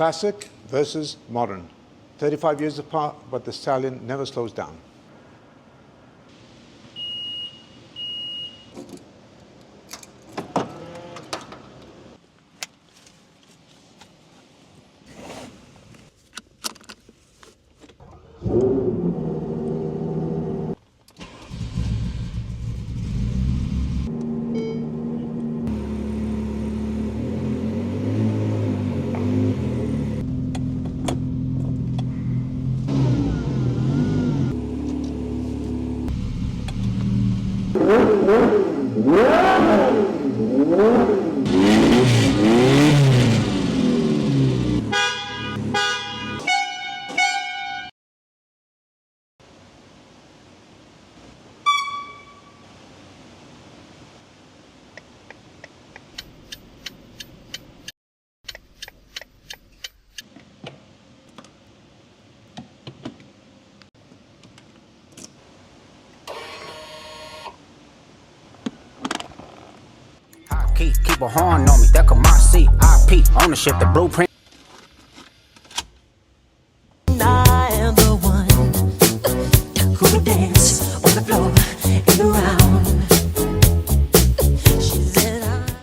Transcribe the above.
Classic versus modern. 35 years apart, but the stallion never slows down. Keep a horn on me, that could my seat. IP, ownership, the blueprint. I am the one who would dance